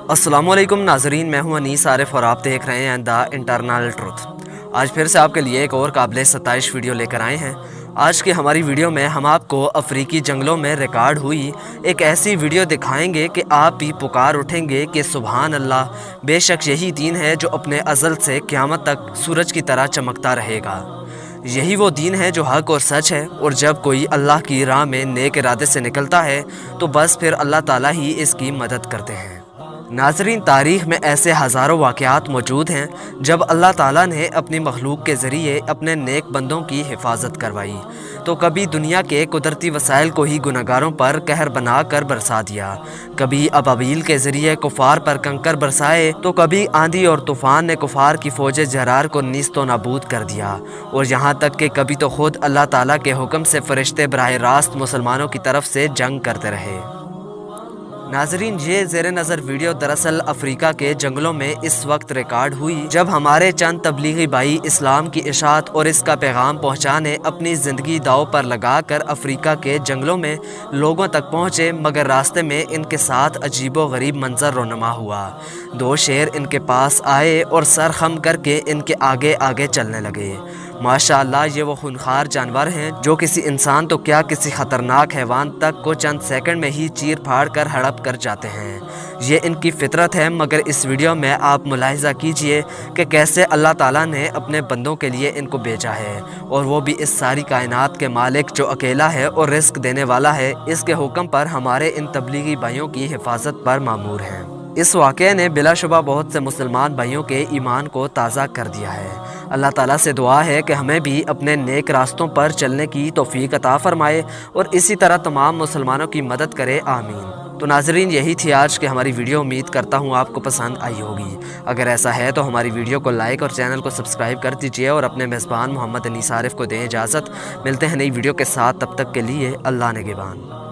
अस्सलाम वालेकुम नाजरीन, मैं हूं अनीस आरिफ और आप देख रहे हैं द इंटरनल ट्रुथ। आज फिर से आपके लिए एक और काबिल सताइश वीडियो लेकर आए हैं। आज की हमारी वीडियो में हम आपको अफ्रीकी जंगलों में रिकॉर्ड हुई एक ऐसी वीडियो दिखाएंगे कि आप भी पुकार उठेंगे कि सुभान अल्लाह, बेशक यही दीन है जो अपने अज़ल से क़यामत तक सूरज की तरह चमकता रहेगा। यही वो दीन है जो हक और सच है, और जब कोई अल्लाह की राह में नेक इरादे से निकलता है तो बस फिर अल्लाह ताला ही इसकी मदद करते हैं। नाज़रीन, तारीख़ में ऐसे हज़ारों वाक़यात मौजूद हैं जब अल्लाह ताला ने अपनी मखलूक के ज़रिए अपने नेक बंदों की हिफाजत करवाई। तो कभी दुनिया के कुदरती वसाइल को ही गुनहगारों पर कहर बना कर बरसा दिया, कभी अबाबील के ज़रिए कुफ़ार पर कंकर बरसाए, तो कभी आंधी और तूफ़ान ने कुफ़ार की फ़ौज जरार को नीस्तो नाबूद कर दिया, और यहाँ तक कि कभी तो ख़ुद अल्लाह ताला के हुक्म से फ़रिश्ते बराह रास्त मुसलमानों की तरफ से जंग करते रहे। नाजरीन, ये ज़ेरे नज़र वीडियो दरअसल अफ्रीका के जंगलों में इस वक्त रिकॉर्ड हुई जब हमारे चंद तबलीगी भाई इस्लाम की इशाअत और इसका पैगाम पहुँचाने अपनी ज़िंदगी दाव पर लगा कर अफ्रीका के जंगलों में लोगों तक पहुँचे, मगर रास्ते में इनके साथ अजीबो गरीब मंजर रोनमा हुआ। दो शेर इनके पास आए और सर खम करके इनके आगे आगे चलने लगे। माशाअल्लाह, ये वो खूनखार जानवर हैं जो किसी इंसान तो क्या किसी ख़तरनाक हैवान तक को चंद सेकंड में ही चीर फाड़ कर हड़प कर जाते हैं। ये इनकी फितरत है, मगर इस वीडियो में आप मुलाहिज़ा कीजिए कि कैसे अल्लाह ताला ने अपने बंदों के लिए इनको भेजा है, और वो भी इस सारी कायनात के मालिक जो अकेला है और रिस्क देने वाला है, इसके हुक्म पर हमारे इन तबलीगी भाइयों की हिफाजत पर मामूर हैं। इस वाक़े ने बिलाशुबा बहुत से मुसलमान भाइयों के ईमान को ताज़ा कर दिया है। अल्लाह ताला से दुआ है कि हमें भी अपने नेक रास्तों पर चलने की तौफीक अता फ़रमाए और इसी तरह तमाम मुसलमानों की मदद करे, आमीन। तो नाजरीन, यही थी आज की हमारी वीडियो। उम्मीद करता हूँ आपको पसंद आई होगी। अगर ऐसा है तो हमारी वीडियो को लाइक और चैनल को सब्सक्राइब कर दीजिए और अपने मेज़बान मोहम्मद अनीस आरिफ को दें इजाज़त। मिलते हैं नई वीडियो के साथ, तब तक के लिए अल्लाह निगहबान।